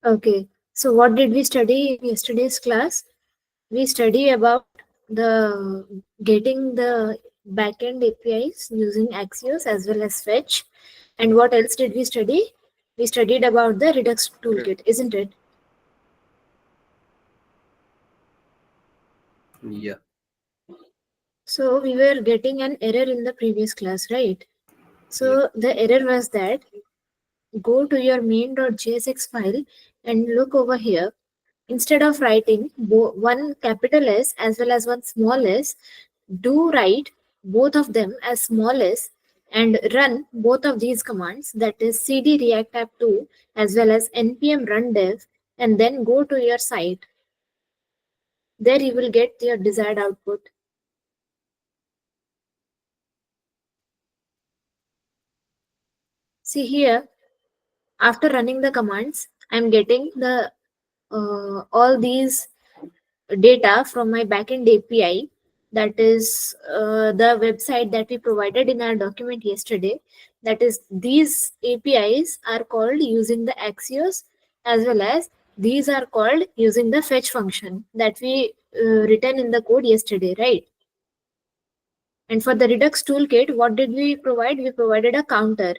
Okay. So what did we study in yesterday's class? We study about the getting the backend APIs using Axios as well as Fetch. And what else did we study? We studied about the Redux toolkit, isn't it? Yeah. So we were getting an error in the previous class, right? So the error was that go to your main.jsx file and look over here. Instead of writing one capital S as well as one small s, do write both of them as small s and run both of these commands, that is cd react app2 as well as npm run dev, and then go to your site. There you will get your desired output. See here, after running the commands, I'm getting the all these data from my backend API, that is the website that we provided in our document yesterday. That is, these APIs are called using the Axios, as well as these are called using the fetch function that we written in the code yesterday, right? And for the Redux toolkit, what did we provide? We provided a counter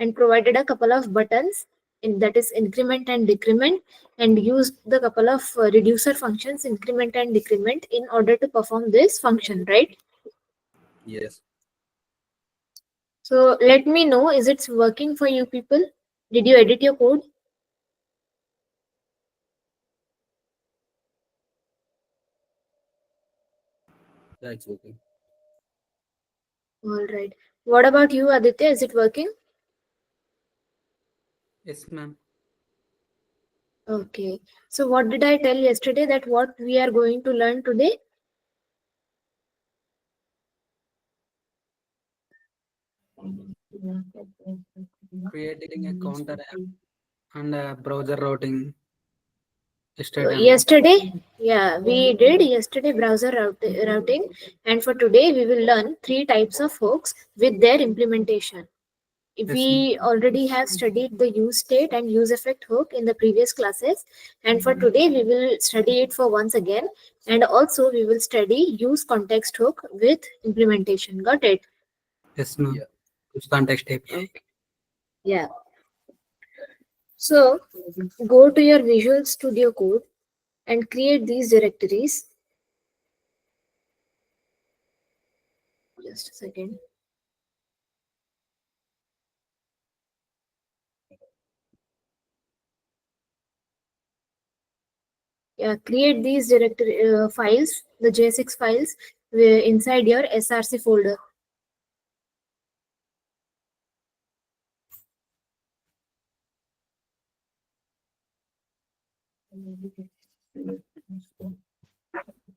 and provided a couple of buttons, that is increment and decrement, and used the couple of reducer functions, increment and decrement, in order to perform this function, right? Yes. So let me know, is it working for you people? Did you edit your code? That's okay. All right. What about you, Aditya? Is it working? Yes, ma'am. Okay. So what did I tell yesterday that what we are going to learn today? Creating a counter app and browser routing. Yesterday, yeah, we did yesterday browser routing, and for today we will learn three types of hooks with their implementation. Yes, We already have studied the use state and use effect hook in the previous classes, and for today we will study it for once again, and also we will study use context hook with implementation. Got it? yes, ma'am. Yeah. Use context API. Yeah. So go to your Visual Studio Code and create these directories. Just a second. Yeah, create these directory files, the JSX files, inside your SRC folder.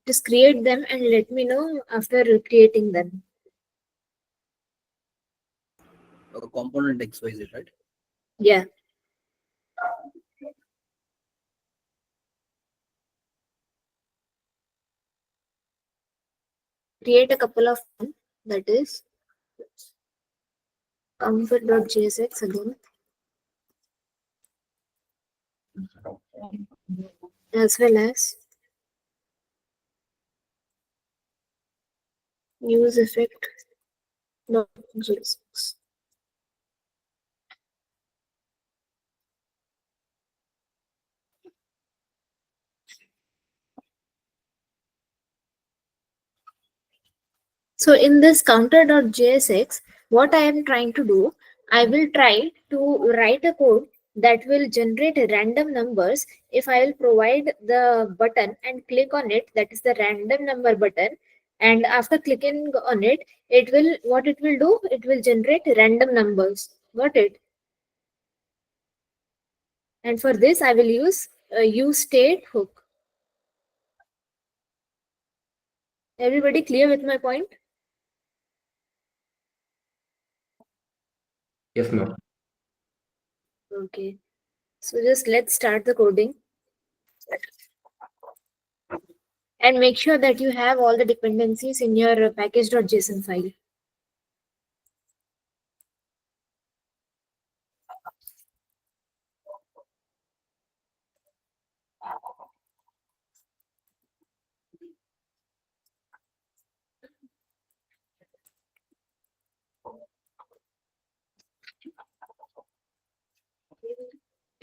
Just create them and let me know after creating them. A component XYZ, right? Yeah. Create a couple of them, that is comfort.jsx again, as well as use effect.jsx. So in this counter.jsx, what I am trying to do, I will try to write a code that will generate random numbers if I will provide the button and click on it, that is the random number button. And after clicking on it, it will, what it will do, it will generate random numbers. Got it? And for this, I will use a use state hook. Everybody clear with my point? Yes, ma'am. Okay. So just let's start the coding. And make sure that you have all the dependencies in your package.json file.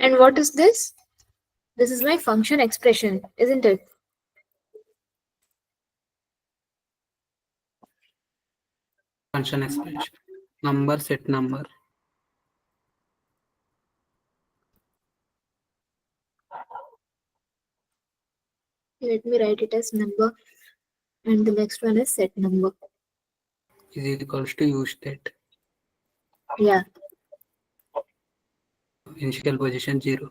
And what is this? This is my function expression, isn't it? Function expression. Number, set number. Let me write it as number, and the next one is set number. Is equals to use state. Yeah. Initial position 0.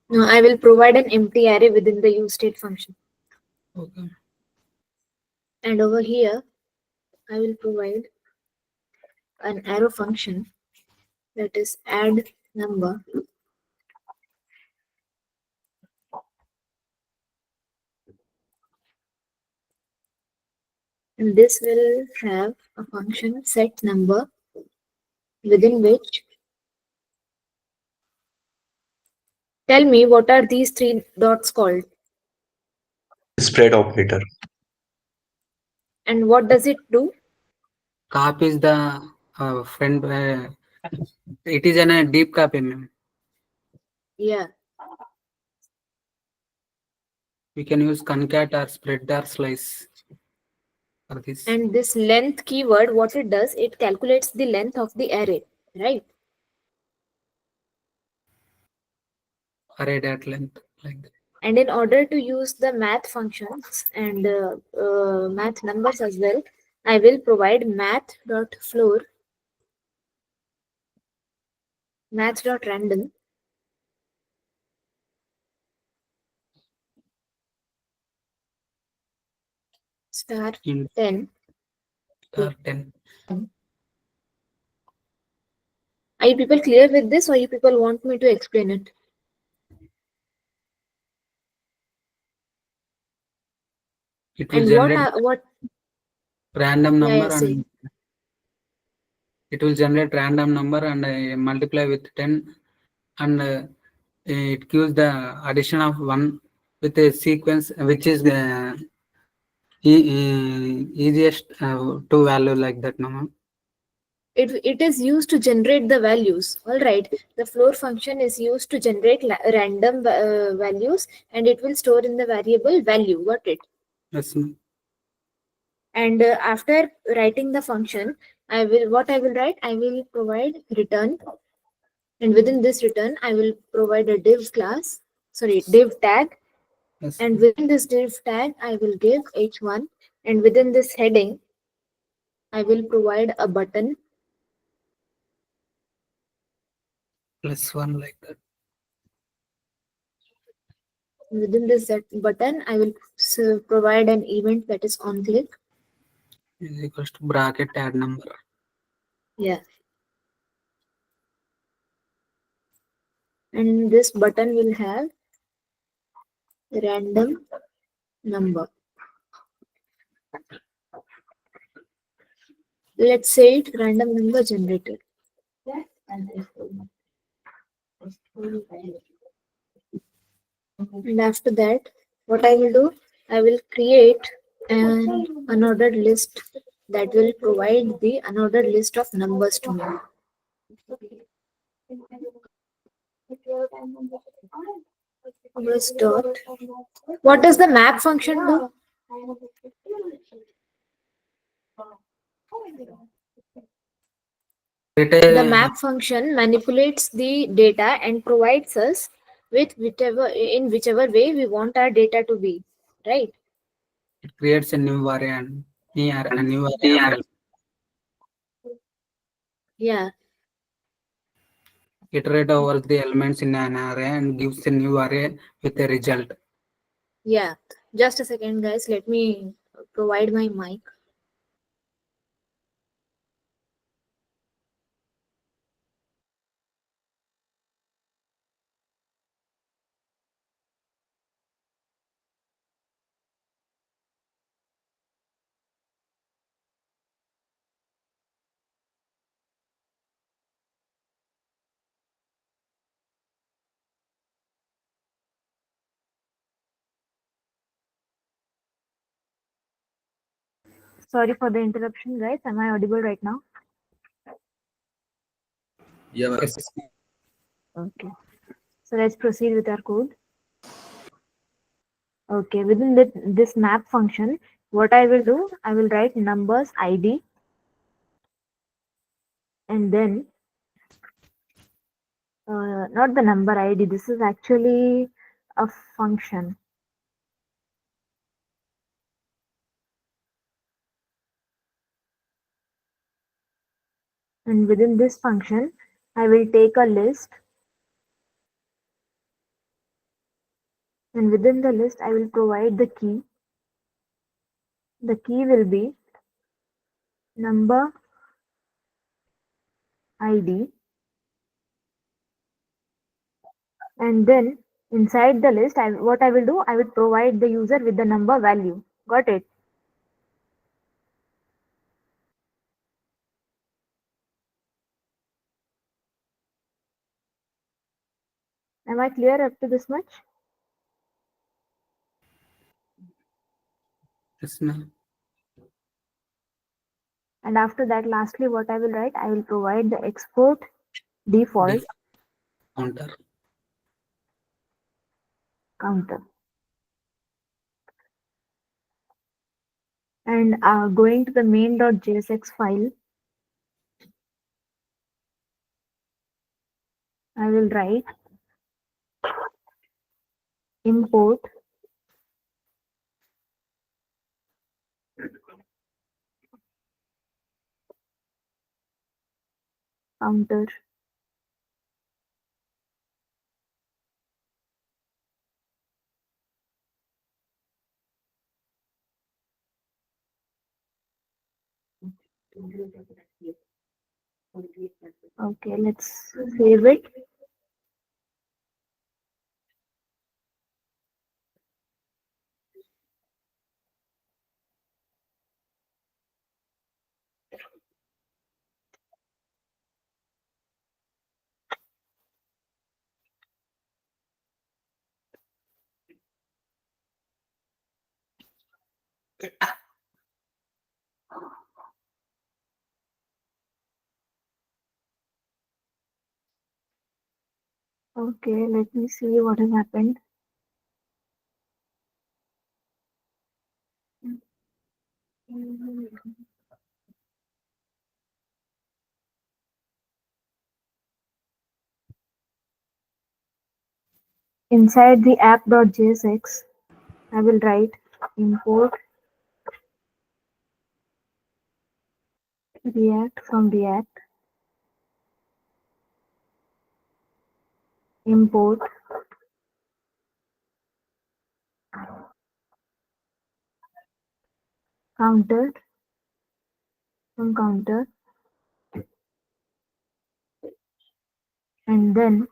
No, I will provide an empty array within the useState function. Okay. And over here, I will provide an arrow function that is add number. And this will have a function set number within which tell me what are these three dots called Spread operator. and what does it do? Copy is the friend. It is a deep copy, ma'am. Yeah. We can use concat or spread or slice for this. And this length keyword, what it does, it calculates the length of the array, right? Array dot length like that. And in order to use the math functions and math numbers as well, I will provide math.floor, math.random, star In 10. star 10. Are you people clear with this, or you people want me to explain it? It will And generate what? random Yeah, number yeah, and see. it will generate random number and multiply with 10 and it gives the addition of 1 with a sequence which is easiest to value like that number. It is used to generate the values. All right. The floor function is used to generate random values, and it will store in the variable value. Got it? Yes, ma'am. And after writing the function, I will write? I will provide return, and within this return, I will provide a div class. Sorry, div tag, Yes, and ma'am. within this div tag, I will give h1, and within this heading, I will provide a button. +1 like that. Within this button, I will provide an event that is on click. Is equals to bracket add number. Yeah. And this button will have random number. Let's say it random number generated. And after that, what I will do, I will create an unordered list that will provide the unordered list of numbers to me. Numbers dot. What does the map function do? The map function manipulates the data and provides us with whichever way we want our data to be, right? It creates a new array and a new array of elements. Yeah. Iterate over the elements in an array and gives a new array with a result. Yeah. Just a second, guys. Let me provide my mic. Sorry for the interruption, guys. Am I audible right now? Yeah, ma'am. Yes. Okay. So let's proceed with our code. Okay, within this map function, what I will do, I will write numbers ID, and then not the number ID, this is actually a function. And within this function, I will take a list, and within the list, I will provide the key. The key will be number ID, and then inside the list, what I will do, I will provide the user with the number value. Got it? Am I clear up to this much? Yes, ma'am. And after that, lastly, what I will write, I will provide the export default Counter. counter. And going to the main.jsx file, I will write import counter. Okay, let's save it. Okay, let me see what has happened. Inside the app.jsx, I will write import React from React, import counter from counter, and then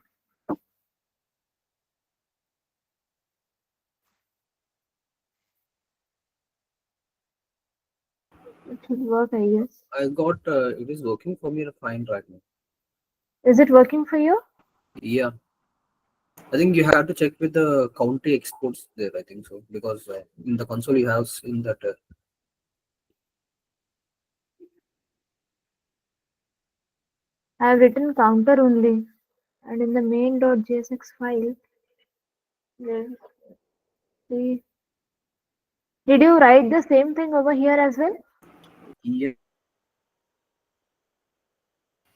it should work, I guess. I got it is working for me fine right now. Is it working for you? Yeah, I think you have to check with the county exports there. I think so because in the console you have in that. I have written counter only, and in the main.jsx file, let's see. Did you write the same thing over here as well? Yeah,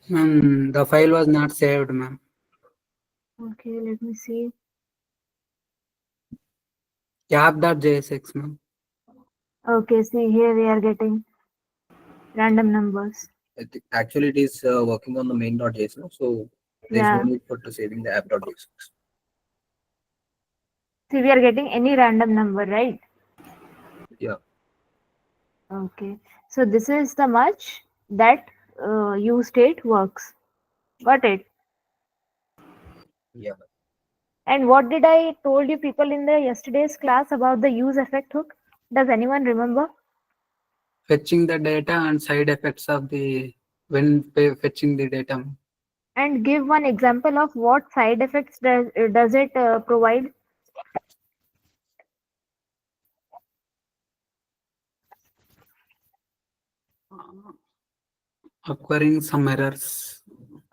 Ma'am, the file was not saved, ma'am. Okay, let me see. App.jsx, ma'am. Okay, see here we are getting random numbers. I think actually it is working on the main.json, so there is no Yeah, need for to saving the app.json. see we are getting any random number, right? Yeah, Okay, so this is the much that use state works. Got it? yeah. And what did I told you people in the yesterday's class about the use effect hook? Does anyone remember? Fetching the data and side effects of the when fetching the data, ma'am. And give one example of what side effects does it provide? Acquiring some errors.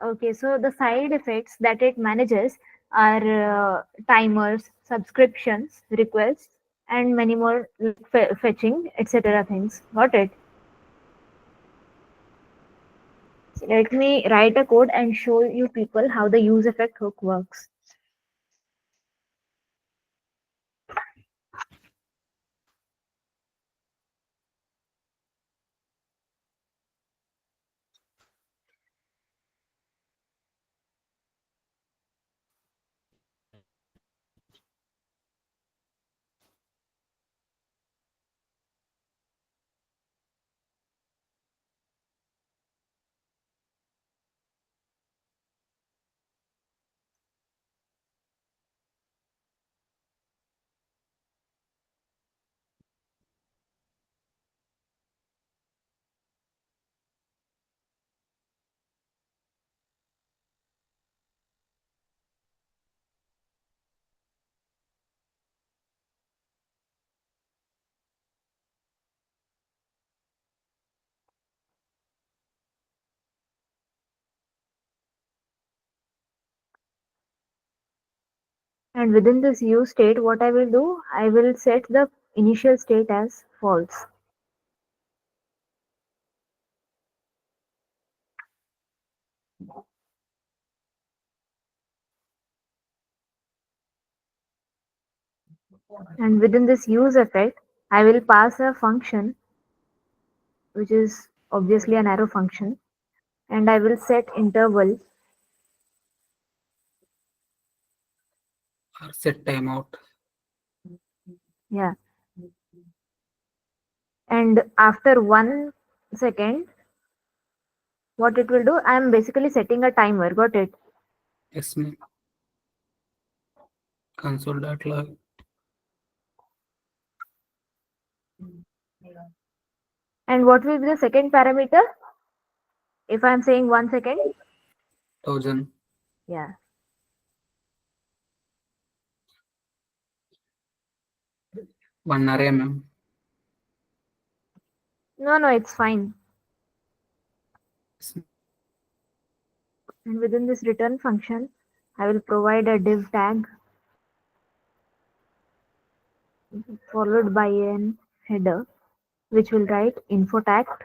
Okay, so the side effects that it manages, are timers, subscriptions, requests, and many more like fetching, etc. things. Got it? So let me write a code and show you people how the use effect hook works. And within this use state, what I will do, I will set the initial state as false. And within this use effect, I will pass a function, which is obviously an arrow function, and I will set interval, or set timeout. yeah. And after 1 second, what it will do, I am basically setting a timer. Got it? Yes, ma'am. Console.log. And what will be the second parameter? If I am saying 1 second, 1000. yeah. One array, ma'am. No, it's fine. Yes, ma'am. And within this return function, I will provide a div tag followed by an header, which will write Infotact.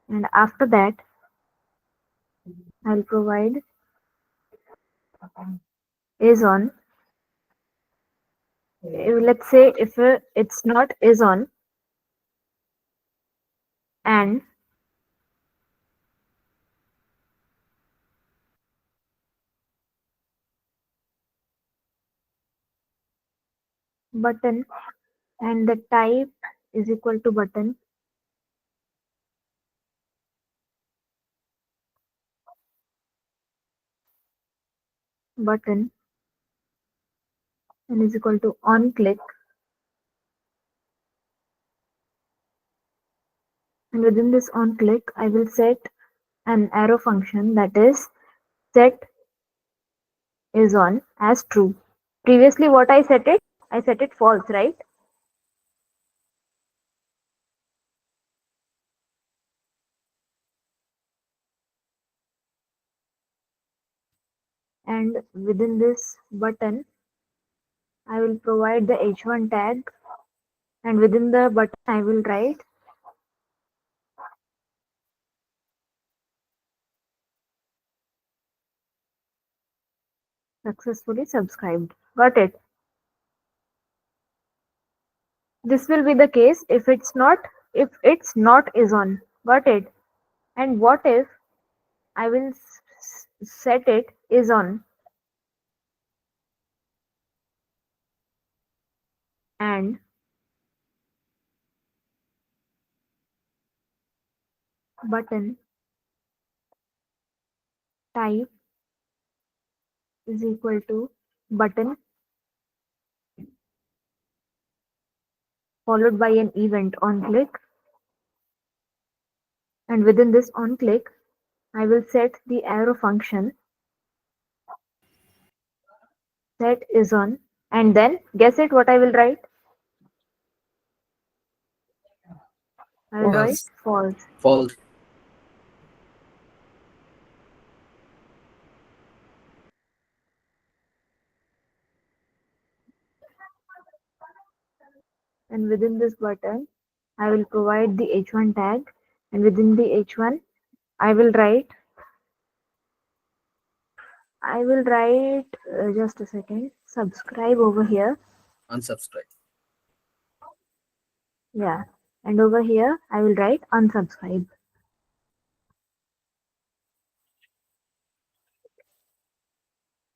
And after that, I'll provide is on. Let's say if it's not is on, and button, and the type is equal to button, button, and is equal to on click. And within this on click, I will set an arrow function, that is set is on, as true. Previously what I set it false, right? And within this button, I will provide the h1 tag, and within the button I will write successfully subscribed. Got it? This will be the case if it's not is on. Got it? And what if I will set it is on, and button type is equal to button followed by an event on click, and within this on click I will set the arrow function set is on, and then guess it what I will write? I will write False. false. False. and within this button I will provide the h1 tag, and within the h1 I will write just a second, subscribe over here. Unsubscribe. Yeah, and over here I will write unsubscribe.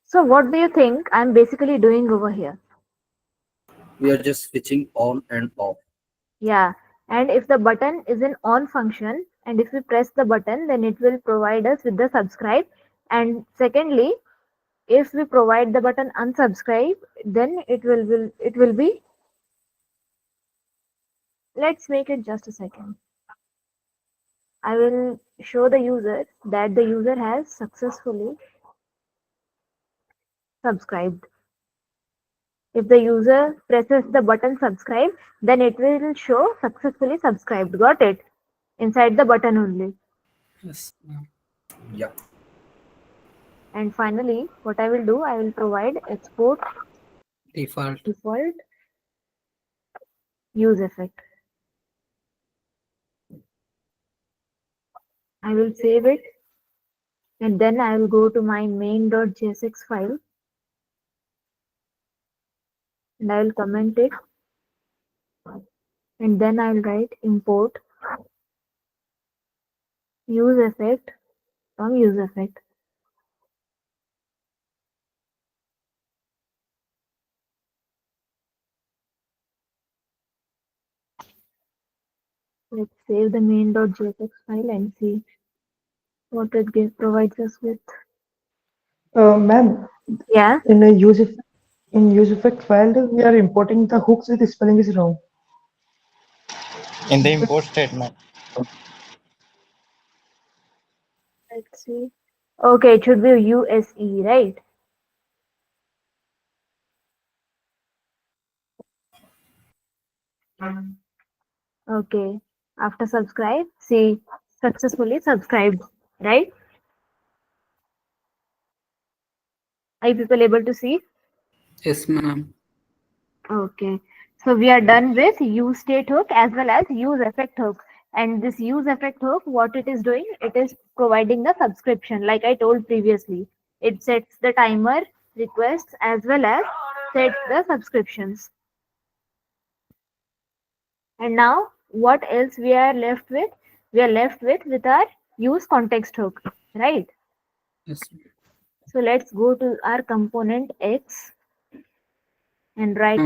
So what do you think I'm basically doing over here? We are just switching on and off. Yeah, and if the button is an on function, and if we press the button, then it will provide us with the subscribe. And secondly, if we provide the button unsubscribe, then it will be. Let's make it just a second. I will show the user that the user has successfully subscribed. If the user presses the button subscribe, then it will show successfully subscribed. Got it? Inside the button only. Yes, ma'am. Yeah. And finally, what I will do, I will provide export Default. default use effect. I will save it, and then I will go to my main.jsx file, and I will comment it, and then I will write import use effect from use effect. Let's save the main.jsx file and see what it provides us with. Ma'am, Yeah, in a use effect file, we are importing the hooks with spelling is wrong. In the import statement. let's see. Okay, it should be USE, right? Okay. After subscribe, see successfully subscribed, right? Are you people able to see? Yes, ma'am. Okay. So we are done with use state hook as well as use effect hook. And this use effect hook, what it is doing, it is providing the subscription. Like I told previously, it sets the timer requests as well as sets the subscriptions. And now what else we are left with? We are left with our use context hook, right? Yes. So let's go to our component X and write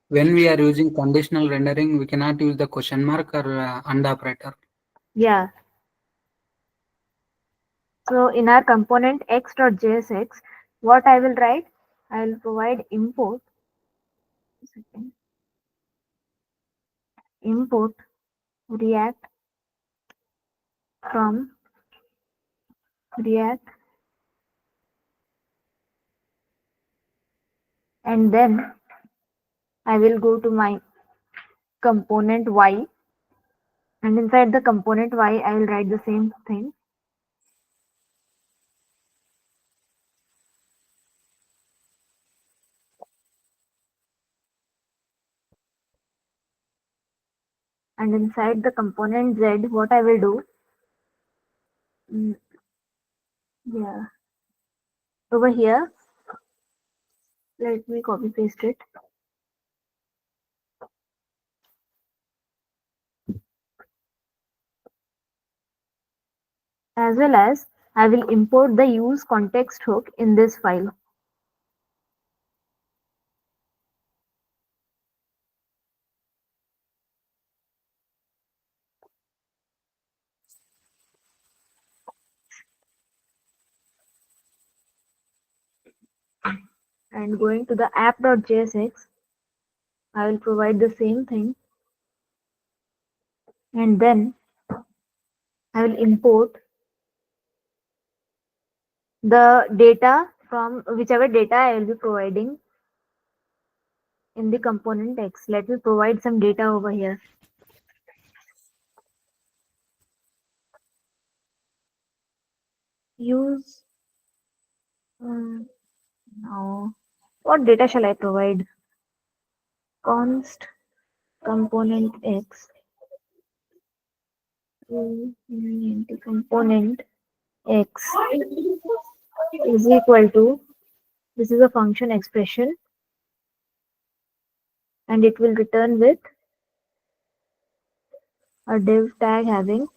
When we are using conditional rendering, we cannot use the question mark or and operator. yeah. So in our component x.jsx, what I will write, I will provide import react from react, and then I will go to my component y, and inside the component y I will write the same thing. And inside the component z, what I will do, yeah, over here, let me copy paste it. As well as I will import the use context hook in this file. And going to the app.jsx, I will provide the same thing, and then I will import the data from whichever data I will be providing in the component X. Let me provide some data over here. Use now. What data shall I provide? Const component X into component X is equal to, this is a function expression, and it will return with a div tag having,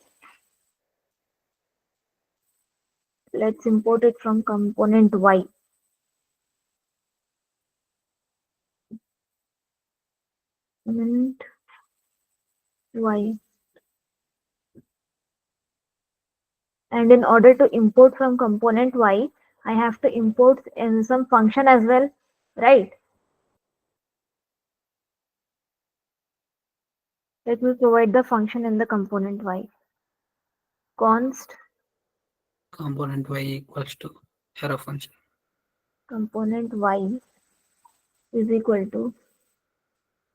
let's import it from component Y. Component Y. And in order to import from component Y, I have to import in some function as well, right? Let me provide the function in the component Y. Const Component y equals to arrow function. component Y is equal to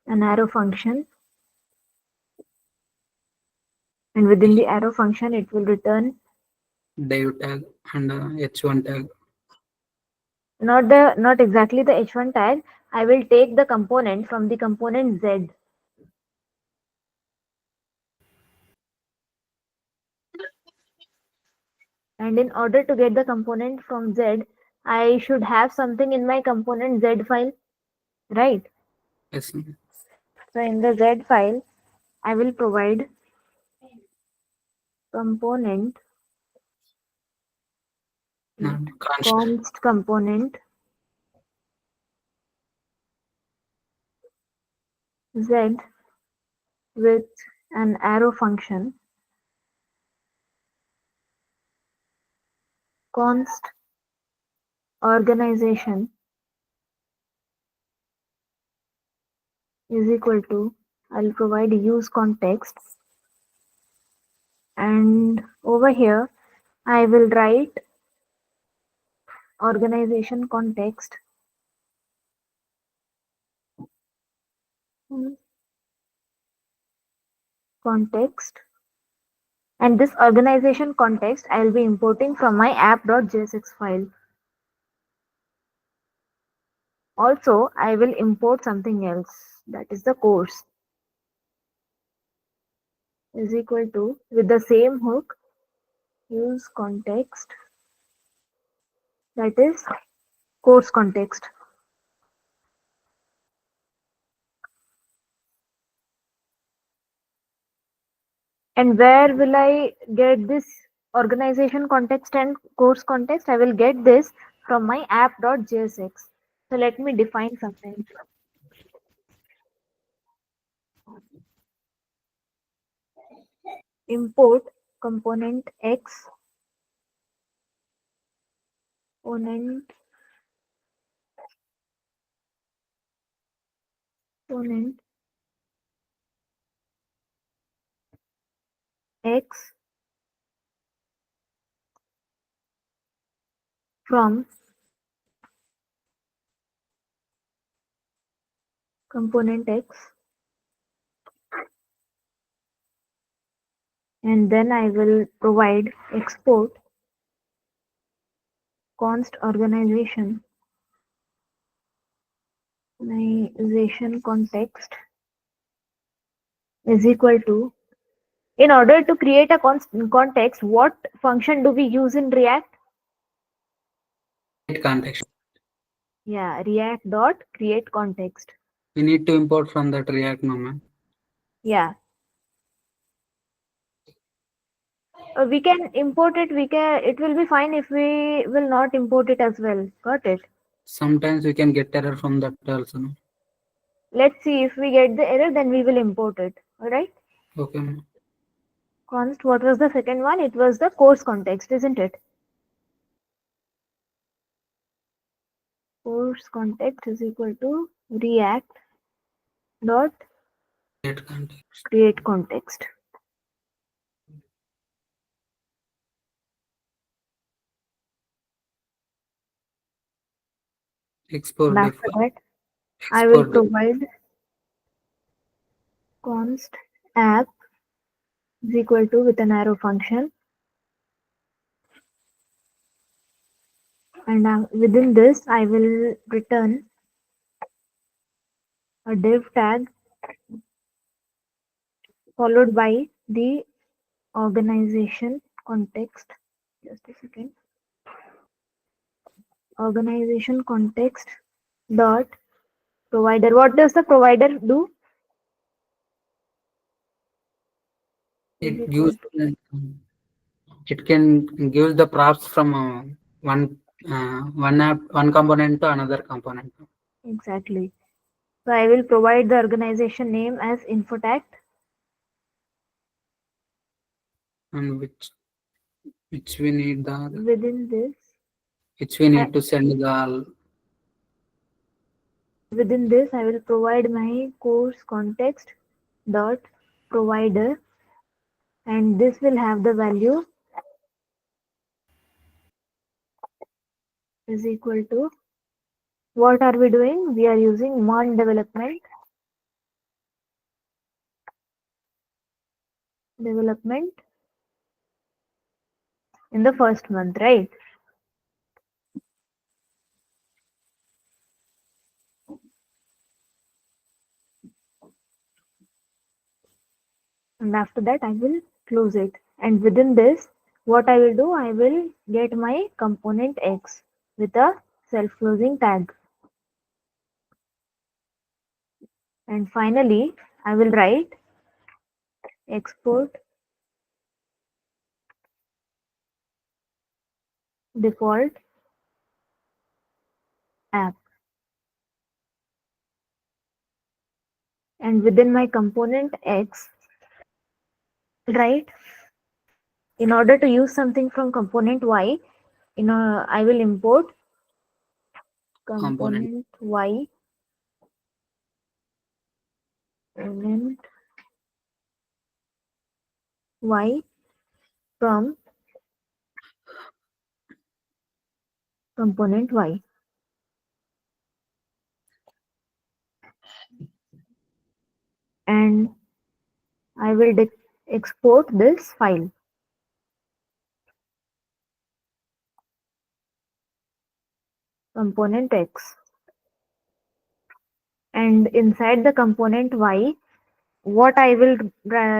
an arrow function, and within the arrow function it will return Div tag and h1 tag. not exactly the h1 tag. I will take the component from the component Z. And in order to get the component from Z, I should have something in my component Z file, right? Yes. So in the Z file, I will provide component const component Z with an arrow function, const organization is equal to, I'll provide use context, and over here I will write organization context context, and this organization context I'll be importing from my app.jsx file. Also, I will import something else, that is the course is equal to, with the same hook, use context, that is course context. And where will I get this organization context and course context? I will get this from my app.jsx. So let me define something. Import component X, component X from component X, and then I will provide export const organization context is equal to, in order to create a context, what function do we use in React? Create context. Yeah, React dot create context. We need to import from that React moment. Yeah. We can import it. It will be fine if we will not import it as well. Got it? Sometimes we can get error from that also. No? Let's see, if we get the error, then we will import it. All right. Okay. Const, what was the second one? It was the course context, isn't it? Course context is equal to React dot create context. Export. And after that, I will provide const app is equal to, with an arrow function, and within this I will return a div tag followed by the organization context. Just a second. Organization context dot provider. What does the provider do? Is It equal gives to it can give the props from one app, one component to another component. exactly. So I will provide the organization name as Infotact. And which we need the Within this, which we need to send the I will provide my course context dot provider, and this will have the value is equal to, what are we doing? We are using mon development in the first month, right? And after that I will close it, and within this what I will do, I will get my component X with a self-closing tag, and finally I will write export default app, and within my component X, right, in order to use something from component Y, I will import component Y element Y from component Y, and I will export this file, component X, and inside the component Y, what I will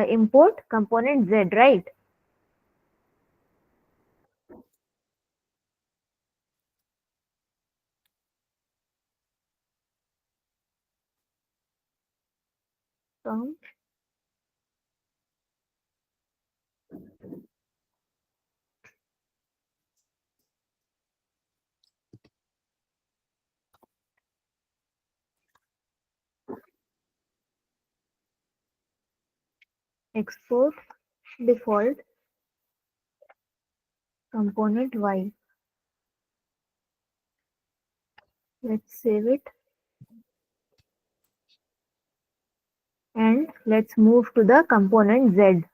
import? Component Z, right? From export default component Y. Let's save it, and let's move to the component Z.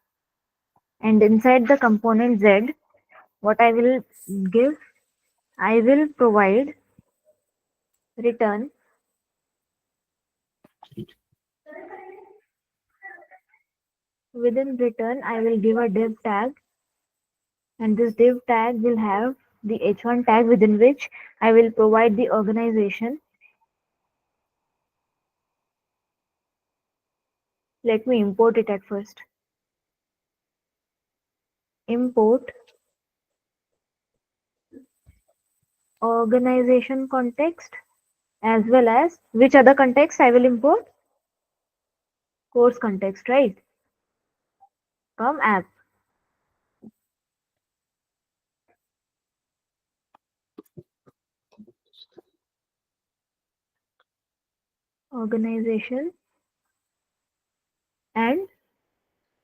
And inside the component Z, what I will give, I will provide return within return. I will give a div tag, and this div tag will have the h1 tag within which I will provide the organization. Let me import it at first. Import organization context, as well as which other context I will import? Course context, right? From app. Organization, and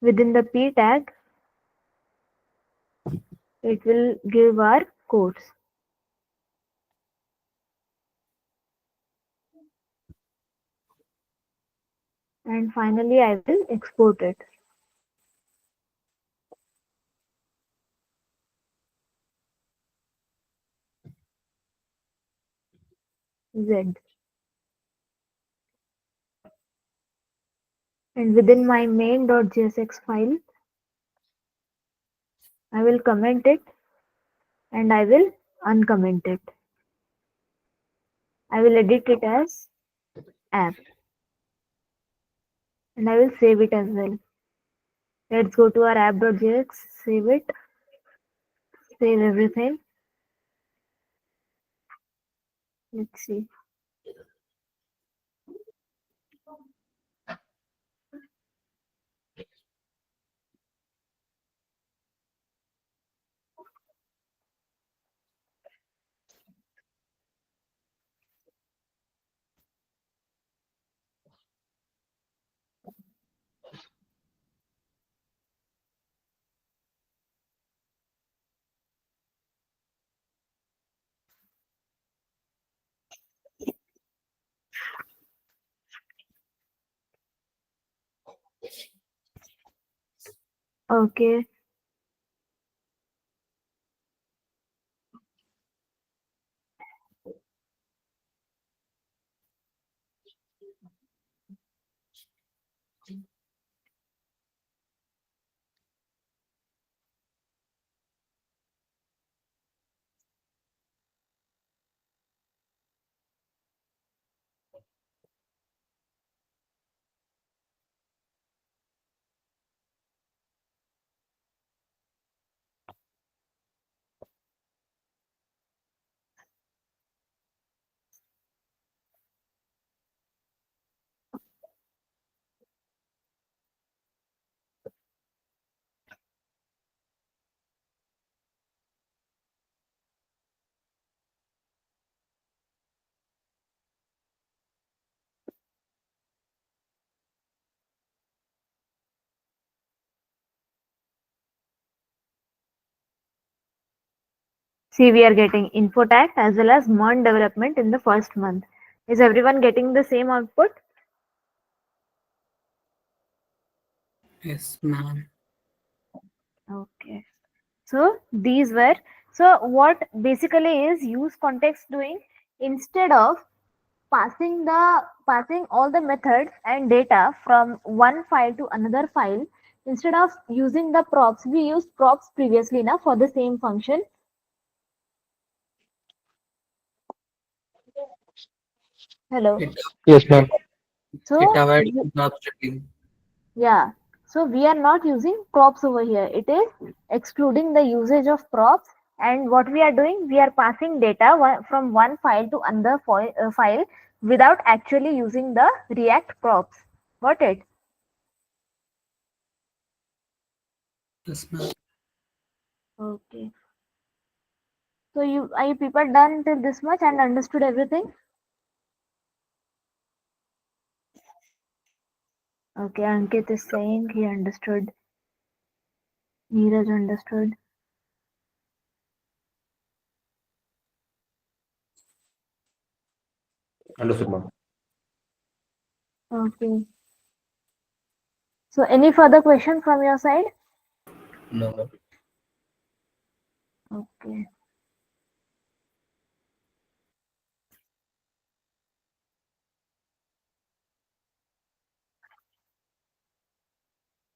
within the p tag it will give our course. And finally I will export it. Z. And within my main.jsx file, I will comment it and I will uncomment it. I will edit it as app, and I will save it as well. Let's go to our app.js, save it, save everything. Let's see. Okay. See, we are getting Infotact as well as MERN development in the first month. Is everyone getting the same output? Yes, ma'am. Okay. So these were, so what basically is use context doing? Instead of passing all the methods and data from one file to another file, instead of using the props, we used props previously now for the same function. Hello. It, Yes, ma'am. So avoids job checking. yeah, so we are not using props over here. It is excluding the usage of props. And what we are doing, we are passing data from one file to another file without actually using the React props. Got it? Yes, ma'am. Okay. So are you people done till this much and understood everything? Okay, Ankit is saying he understood. Neeraj understood. Understood, ma'am. Okay. So any further question from your side? No, no. Okay.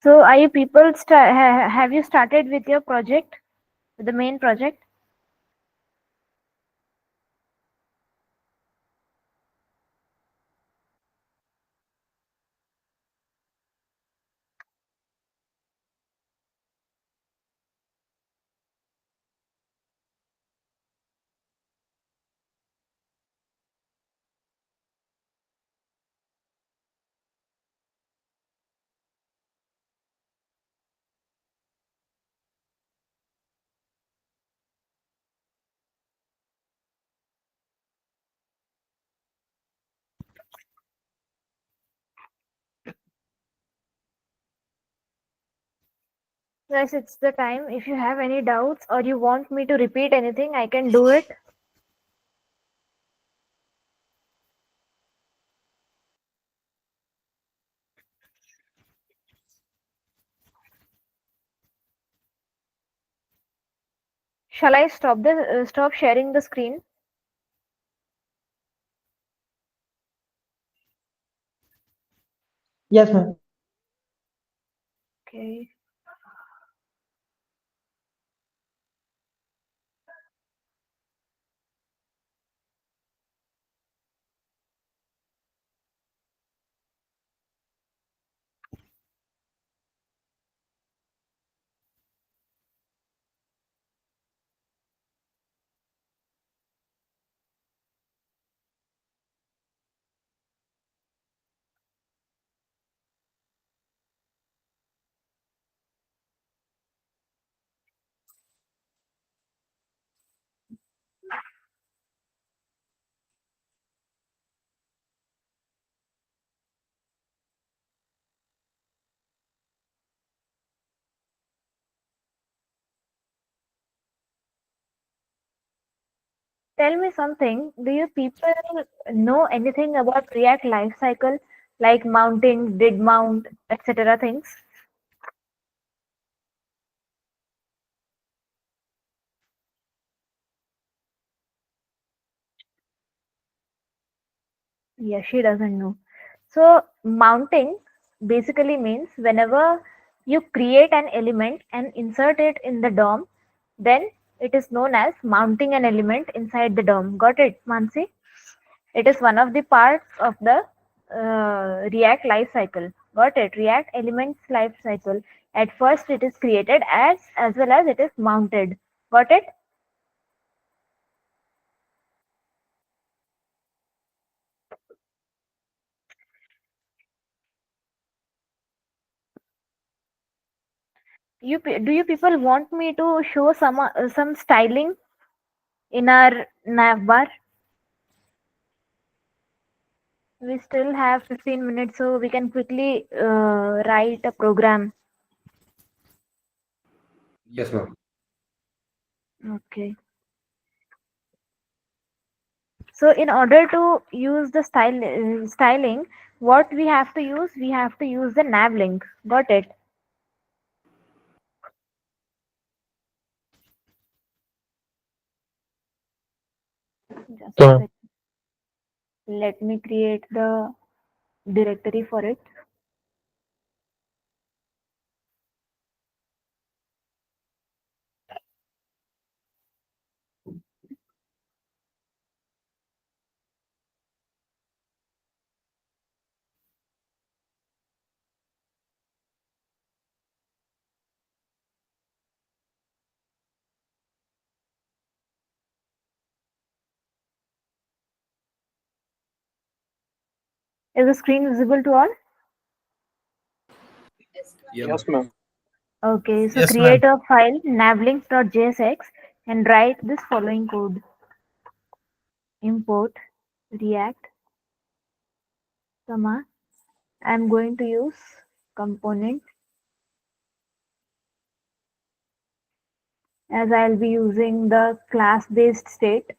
So are you people have you started with your project, with the main project? Guys, it's the time. If you have any doubts or you want me to repeat anything, I can do it. Shall I stop sharing the screen? Yes, ma'am. Okay. tell me something. Do you people know anything about React lifecycle, like mounting, did mount, etc. things? Yeah, she doesn't know. So mounting basically means whenever you create an element and insert it in the DOM, then it is known as mounting an element inside the DOM. Got it, Mansi? It is one of the parts of the React lifecycle. Got it? React elements lifecycle. At first, it is created as well as it is mounted. Got it? Do you people want me to show some styling in our navbar? We still have 15 minutes, so we can quickly write a program. Yes, ma'am. Okay. So in order to use the styling, what we have to use? We have to use the nav link. Got it? Just a Yeah. sec. Let me create the directory for it. Is the screen visible to all? Yeah, Yes, ma'am. ma'am. Okay, so Yes, ma'am. create a file navlinks.jsx and write this following code. Import react, comma. I'm going to use component as I'll be using the class based state.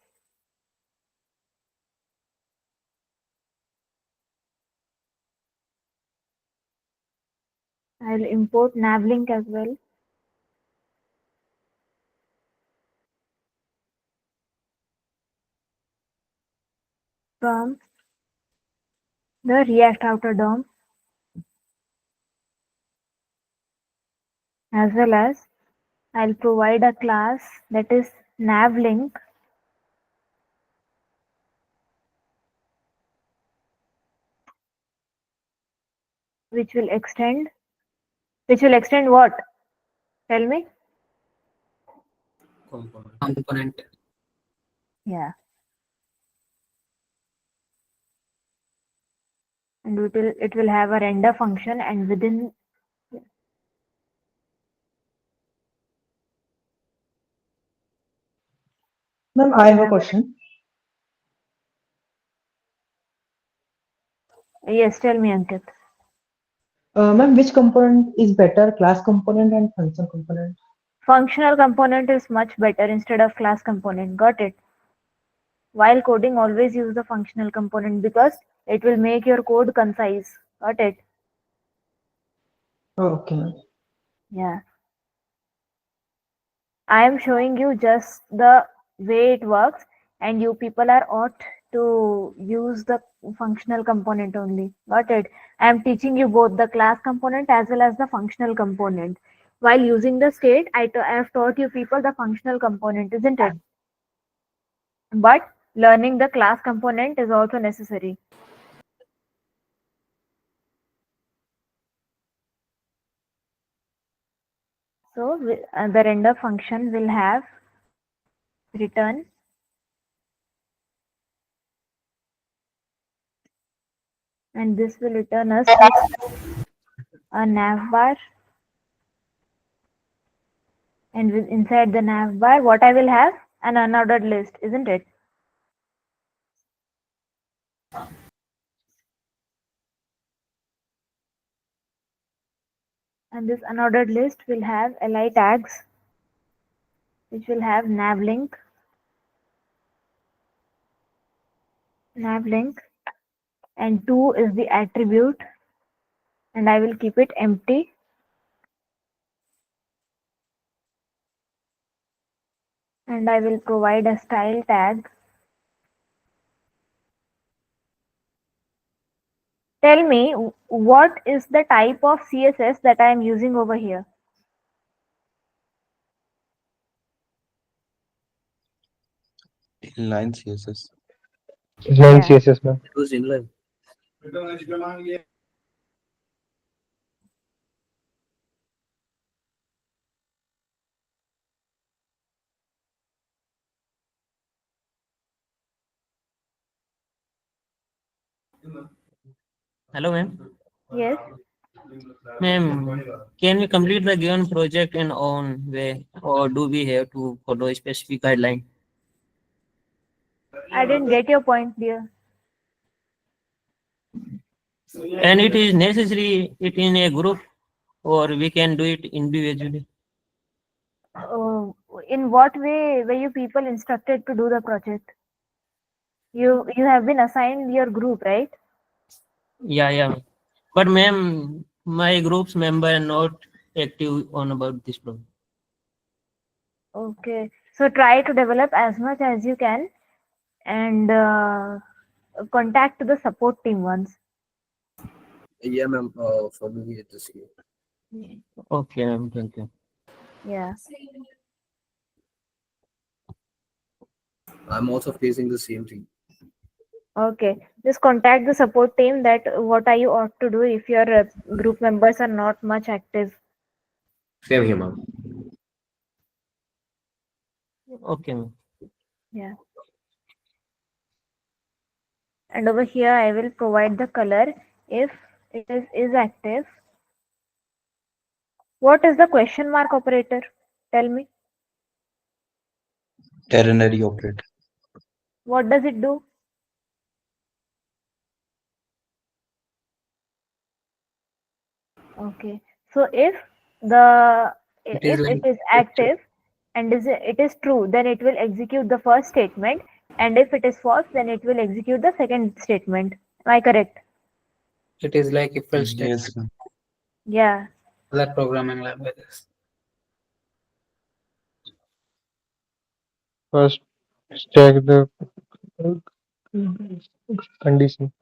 I'll import navlink as well. From the React outer DOM, as well as I'll provide a class that is navlink, which will extend what? Tell me. Component. Component. Yeah. And it will have a render function, and within Ma'am, I will have a have question. yes, tell me, Ankit. Ma'am, which component is better, class component and function component? Functional component is much better instead of class component. Got it? While coding, always use the functional component because it will make your code concise. Got it? Oh, okay, ma'am. Yeah. I am showing you just the way it works, and you people are ought to use the functional component only. Got it? I am teaching you both the class component as well as the functional component. While using the state, I have taught you people the functional component, isn't it? But learning the class component is also necessary. So the render function will have return, and this will return us with a navbar, and inside the navbar, what I will have? An unordered list, isn't it? And this unordered list will have li tags, which will have navlink, nav link, and 2 is the attribute, and I will keep it empty. And I will provide a style tag. Tell me what is the type of CSS that I am using over here. Inline CSS. Inline Yeah. CSS, ma'am. It was inline. Hello, ma'am. Yes. Ma'am, can we complete the given project in own way, or do we have to follow a specific guideline? I didn't get your point, dear. And it is necessary it in a group, or we can do it individually. In what way were you people instructed to do the project? You have been assigned your group, right? Yeah, yeah. But ma'am, my group's member are not active on about this problem. Okay. So try to develop as much as you can and contact the support team once. Yeah, ma'am. For me, it is here. Okay, ma'am. Thank you. Yeah. I'm also facing the same thing. Okay. Just contact the support team that what are you ought to do if your group members are not much active. Same here, ma'am. Okay, ma'am. Yeah. And over here I will provide the color if it is active. What is the question mark operator? Tell me. Ternary operator. What does it do? Okay. So It is if it like is active and it is true, then it will execute the first statement, and if it is false, then it will execute the second statement. Am I correct? it is like if else statement. Yes, ma'am. Yeah. Other programming languages. First, check the condition.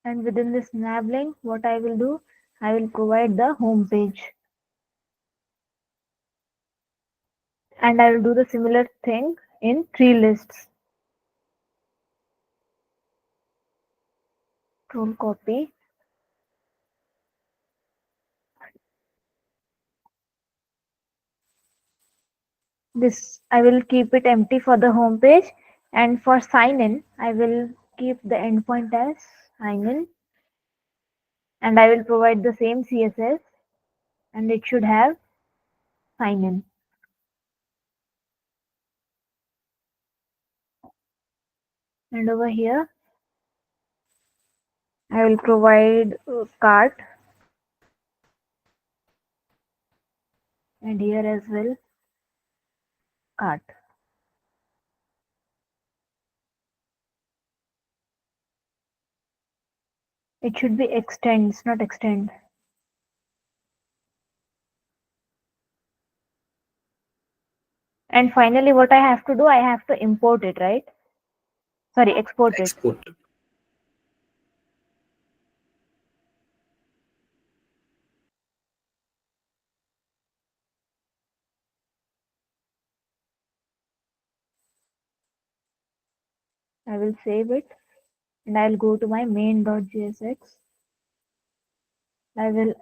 And within this nav link, what I will do, I will provide the home page. And I will do the similar thing in 3 lists. Control copy. This I will keep it empty for the home page, and for sign in, I will keep the endpoint as sign in, and I will provide the same CSS, and it should have sign in. And over here, I will provide cart, and here as well cart. It should be extends, not extend. And finally, what I have to do, I have to import it, right? Sorry, export it. Export. I will save it, and I'll go to my main.jsx. I will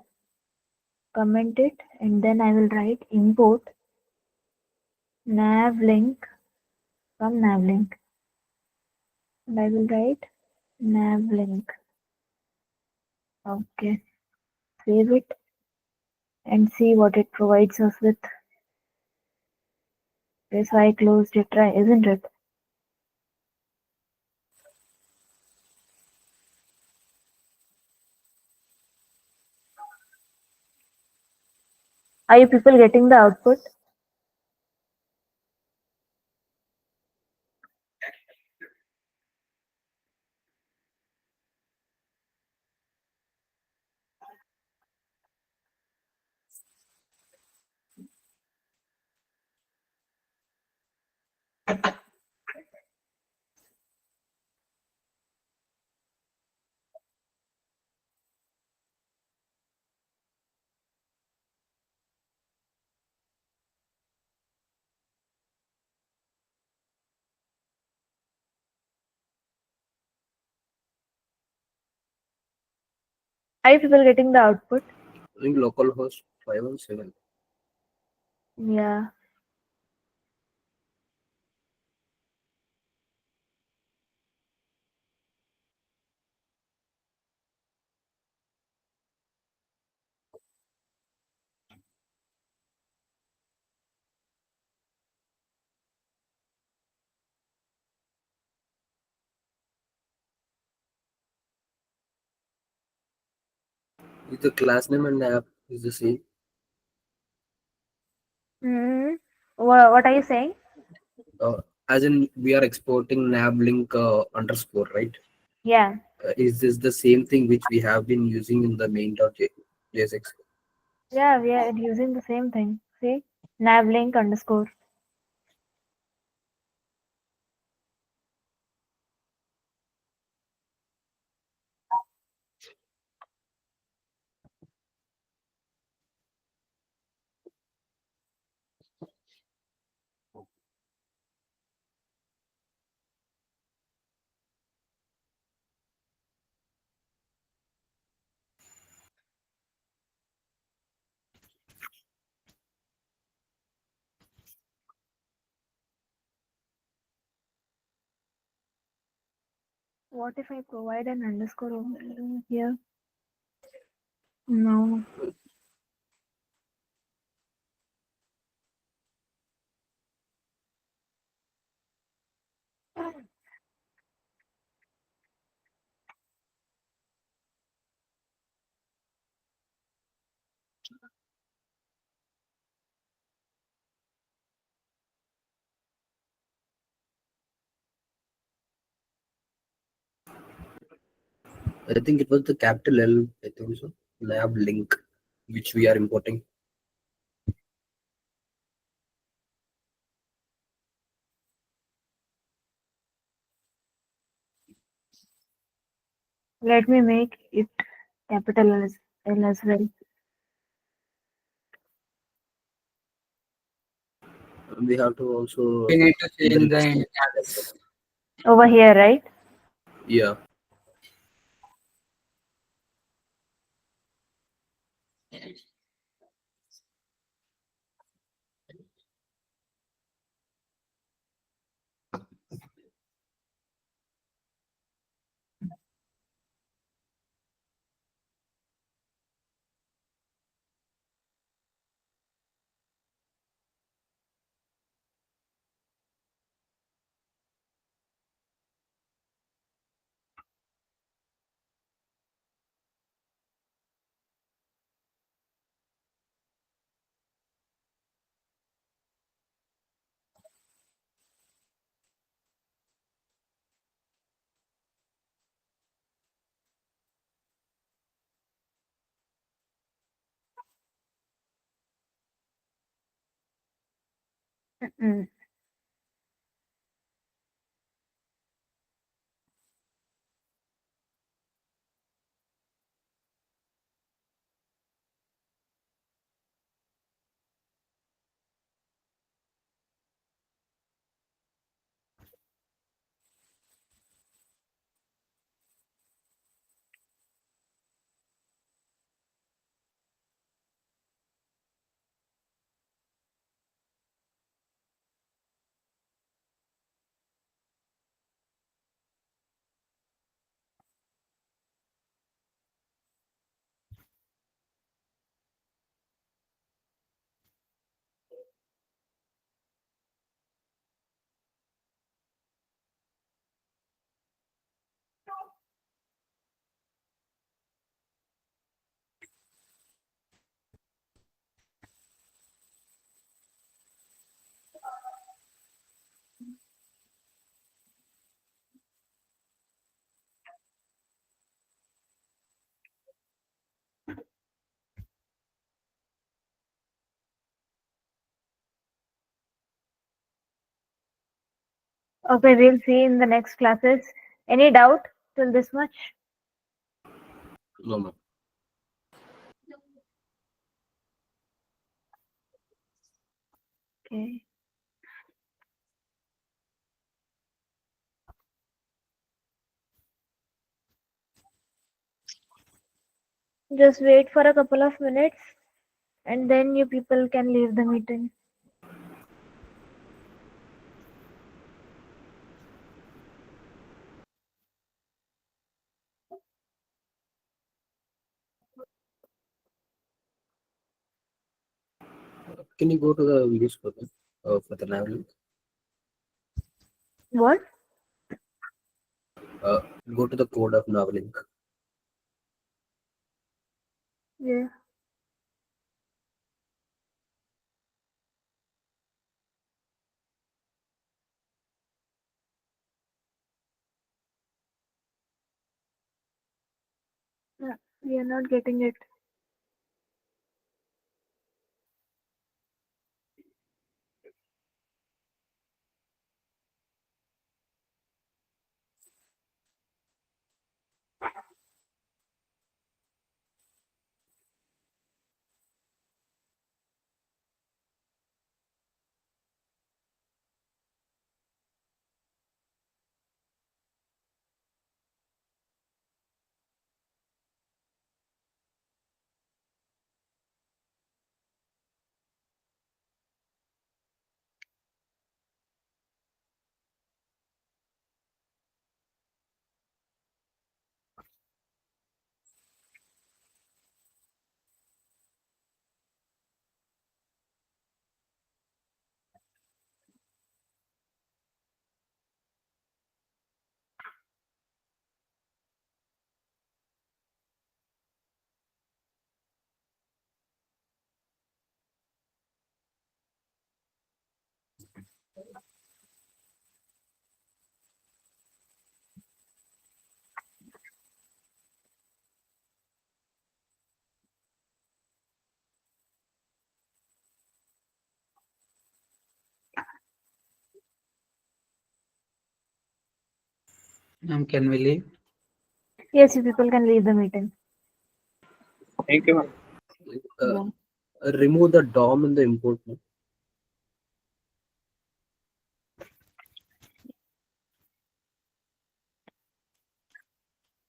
comment it, and then I will write import nav link from nav link, and I will write nav link. Okay, save it and see what it provides us with. Yes, I closed it, right? Isn't it? Are you people getting the output? Are you people getting the output? I think localhost 517. Yeah. Is the class name and app is the same? What are you saying? As in, we are exporting nav link underscore, right? Yeah. Is this the same thing which we have been using in the main.jsx? Yeah, we are using the same thing. See? Navlink underscore. What if I provide an underscore over here? No. I think it was the capital L, I think so. Nav link, which we are importing. Let me make it capital L as well. We have to also We need to change the encrypt. index. Over here, right? Yeah. Mm. Okay, we'll see in the next classes. Any doubt till this much? No, ma'am. Okay. Just wait for a couple of minutes and then you people can leave the meeting. Can you go to the video screen for the nav link? What? Go to the code of nav link. Yeah. Yeah, we are not getting it. Can we leave? Yes, you people can leave the meeting. Thank you, ma'am. Remove the DOM in the import. No?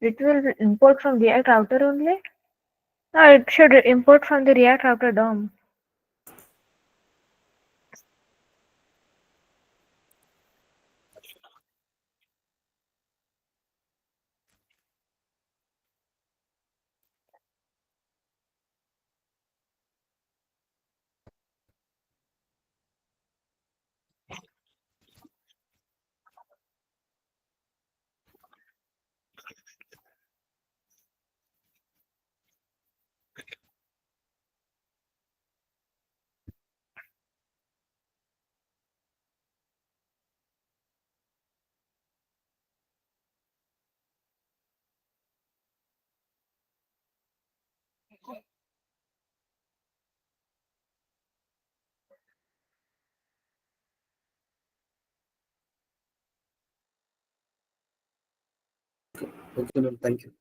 It will import from React router only? No, it should import from the React router DOM. Okay, ma'am. Thank you.